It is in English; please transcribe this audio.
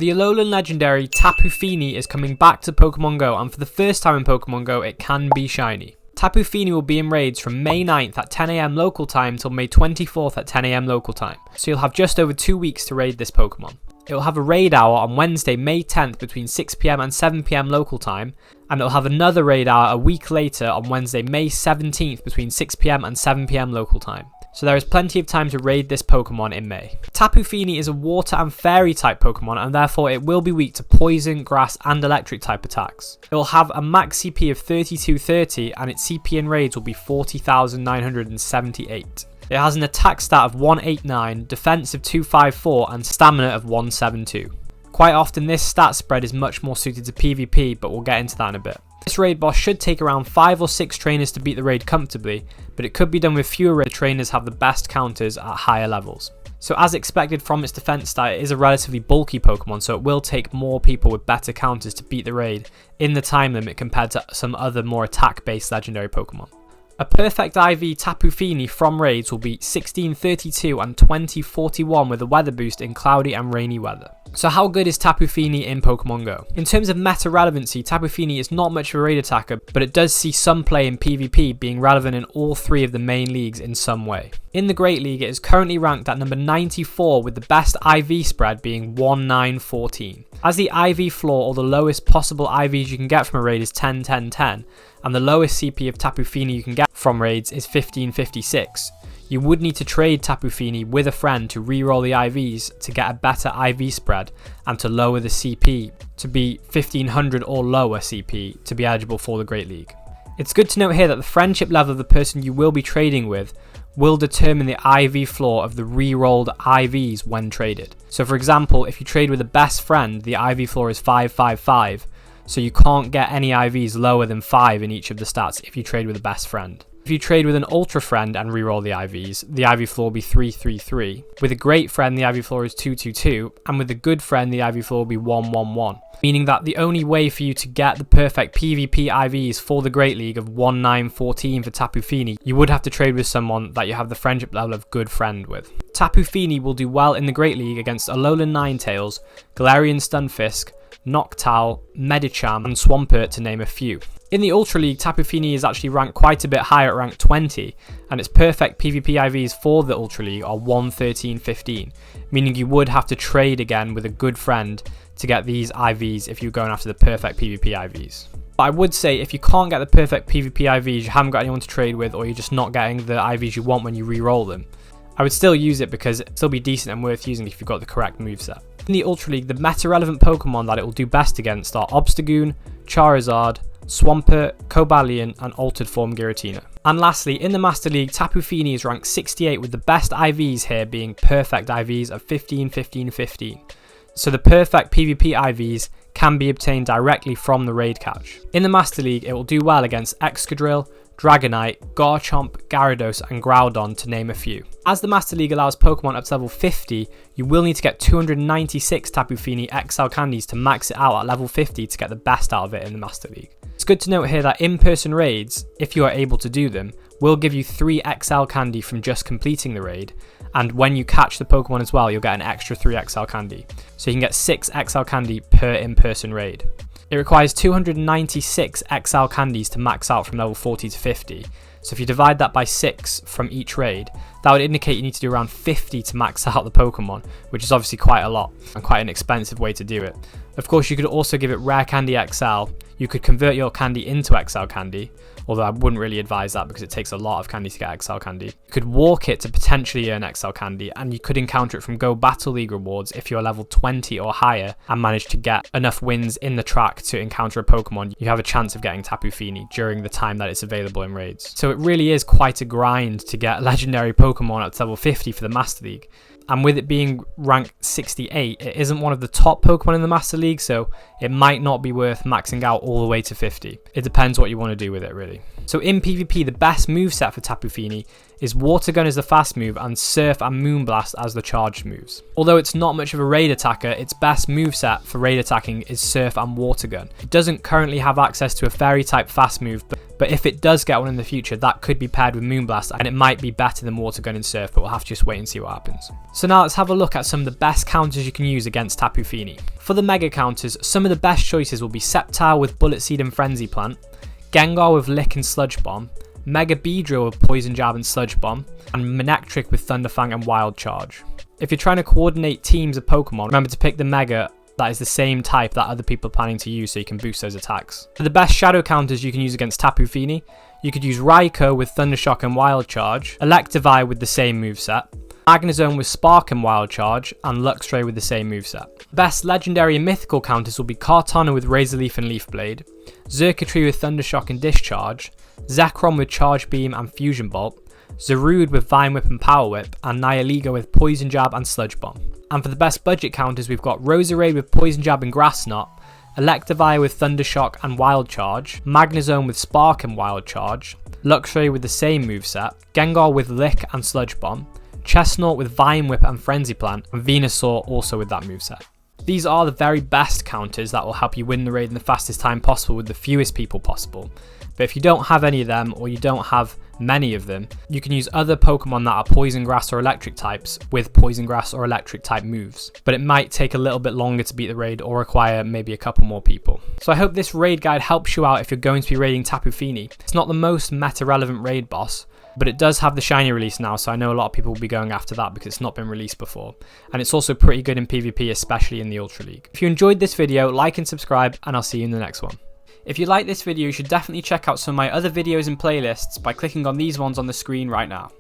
The Alolan legendary Tapu Fini is coming back to Pokemon GO, and for the first time in Pokemon GO, it can be shiny. Tapu Fini will be in raids from May 9th at 10 AM local time till May 24th at 10 AM local time, so you'll have just over 2 weeks to raid this Pokemon. It will have a raid hour on Wednesday, May 10th between 6 PM and 7 PM local time, and it will have another raid hour a week later on Wednesday, May 17th between 6 PM and 7 PM local time. So there is plenty of time to raid this Pokemon in May. Tapu Fini is a water and fairy type Pokemon, and therefore it will be weak to poison, grass and electric type attacks. It will have a max CP of 3230 and its CP in raids will be 40,978. It has an attack stat of 189, defense of 254 and stamina of 172. Quite often this stat spread is much more suited to PvP, but we'll get into that in a bit. This raid boss should take around 5 or 6 trainers to beat the raid comfortably, but it could be done with fewer raids. The trainers have the best counters at higher levels. So as expected from its defense stat, it is a relatively bulky Pokemon, so it will take more people with better counters to beat the raid in the time limit compared to some other more attack based legendary Pokemon. A perfect IV Tapu Fini from raids will be 1632 and 2041 with a weather boost in cloudy and rainy weather. So how good is Tapu Fini in Pokemon GO? In terms of meta relevancy, Tapu Fini is not much of a raid attacker, but it does see some play in PvP, being relevant in all 3 of the main leagues in some way. In the Great League, it is currently ranked at number 94 with the best IV spread being 1914. As the IV floor, or the lowest possible IVs you can get from a raid, is 10-10-10, and the lowest CP of Tapu Fini you can get from raids is 1556. You would need to trade Tapu Fini with a friend to reroll the IVs to get a better IV spread and to lower the CP to be 1500 or lower CP to be eligible for the Great League. It's good to note here that the friendship level of the person you will be trading with will determine the IV floor of the re-rolled IVs when traded. So for example, if you trade with a best friend, the IV floor is 555, so you can't get any IVs lower than 5 in each of the stats if you trade with a best friend. If you trade with an ultra friend and re-roll the IVs, the IV floor will be 333. With a great friend, the IV floor is 222, and with a good friend, the IV floor will be 111. Meaning that the only way for you to get the perfect PvP IVs for the Great League of 1914 for Tapu Fini, you would have to trade with someone that you have the friendship level of good friend with. Tapu Fini will do well in the Great League against Alolan Ninetales, Galarian Stunfisk, Noctowl, Medicham and Swampert to name a few. In the Ultra League, Tapu Fini is actually ranked quite a bit higher at rank 20, and its perfect PvP IVs for the Ultra League are 113-15, meaning you would have to trade again with a good friend to get these IVs if you're going after the perfect PvP IVs. But I would say if you can't get the perfect PvP IVs, you haven't got anyone to trade with, or you're just not getting the IVs you want when you re-roll them, I would still use it because it'll still be decent and worth using if you've got the correct moveset. In the Ultra League, the meta-relevant Pokemon that it will do best against are Obstagoon, Charizard, Swampert, Cobalion and Altered Form Giratina. And lastly, in the Master League, Tapu Fini is ranked 68 with the best IVs here being perfect IVs of 15-15-15. So the perfect PvP IVs can be obtained directly from the raid catch. In the Master League, it will do well against Excadrill, Dragonite, Garchomp, Gyarados and Groudon to name a few. As the Master League allows Pokemon up to level 50, you will need to get 296 Tapu Fini XL candies to max it out at level 50 to get the best out of it in the Master League. It's good to note here that in-person raids, if you are able to do them, will give you 3 XL candy from just completing the raid, and when you catch the Pokemon as well, you'll get an extra 3 XL candy. So you can get 6 XL candy per in-person raid. It requires 296 XL candies to max out from level 40 to 50, so if you divide that by 6 from each raid, that would indicate you need to do around 50 to max out the Pokemon, which is obviously quite a lot, and quite an expensive way to do it. Of course, you could also give it Rare Candy XL, you could convert your candy into XL candy, although I wouldn't really advise that because it takes a lot of candy to get XL candy. You could walk it to potentially earn XL candy, and you could encounter it from Go Battle League rewards if you're level 20 or higher and manage to get enough wins in the track to encounter a Pokemon. You have a chance of getting Tapu Fini during the time that it's available in raids. So it really is quite a grind to get legendary Pokemon up to level 50 for the Master League. And with it being ranked 68, it isn't one of the top Pokemon in the Master League, so it might not be worth maxing out all the way to 50. It depends what you want to do with it, really. So in PvP, the best moveset for Tapu Fini is Water Gun as the fast move and Surf and Moonblast as the charged moves. Although it's not much of a raid attacker, its best moveset for raid attacking is Surf and Water Gun. It doesn't currently have access to a fairy type fast move, but if it does get one in the future, that could be paired with Moonblast and it might be better than Water Gun and Surf, but we'll have to just wait and see what happens. So now let's have a look at some of the best counters you can use against Tapu Fini. For the mega counters, some of the best choices will be Sceptile with Bullet Seed and Frenzy Plant, Gengar with Lick and Sludge Bomb, Mega Beedrill with Poison Jab and Sludge Bomb, and Manectric with Thunderfang and Wild Charge. If you're trying to coordinate teams of Pokemon, remember to pick the Mega that is the same type that other people are planning to use so you can boost those attacks. For the best shadow counters you can use against Tapu Fini, you could use Raikou with Thundershock and Wild Charge, Electivire with the same moveset, Magnezone with Spark and Wild Charge, and Luxray with the same moveset. Best legendary and mythical counters will be Kartana with Razor Leaf and Leaf Blade, Xurkitree with Thundershock and Discharge, Zekrom with Charge Beam and Fusion Bolt, Zarude with Vine Whip and Power Whip, and Nihilego with Poison Jab and Sludge Bomb. And for the best budget counters, we've got Roserade with Poison Jab and Grass Knot, Electivire with Thundershock and Wild Charge, Magnezone with Spark and Wild Charge, Luxray with the same moveset, Gengar with Lick and Sludge Bomb, Chestnut with Vine Whip and Frenzy Plant, and Venusaur also with that moveset. These are the very best counters that will help you win the raid in the fastest time possible with the fewest people possible. But if you don't have any of them, or you don't have many of them, you can use other Pokemon that are Poison Grass or Electric types with Poison Grass or Electric type moves. But it might take a little bit longer to beat the raid or require maybe a couple more people. So I hope this raid guide helps you out if you're going to be raiding Tapu Fini. It's not the most meta relevant raid boss, but it does have the shiny release now, so I know a lot of people will be going after that because it's not been released before. And it's also pretty good in PvP, especially in the Ultra League. If you enjoyed this video, like and subscribe, and I'll see you in the next one. If you like this video, you should definitely check out some of my other videos and playlists by clicking on these ones on the screen right now.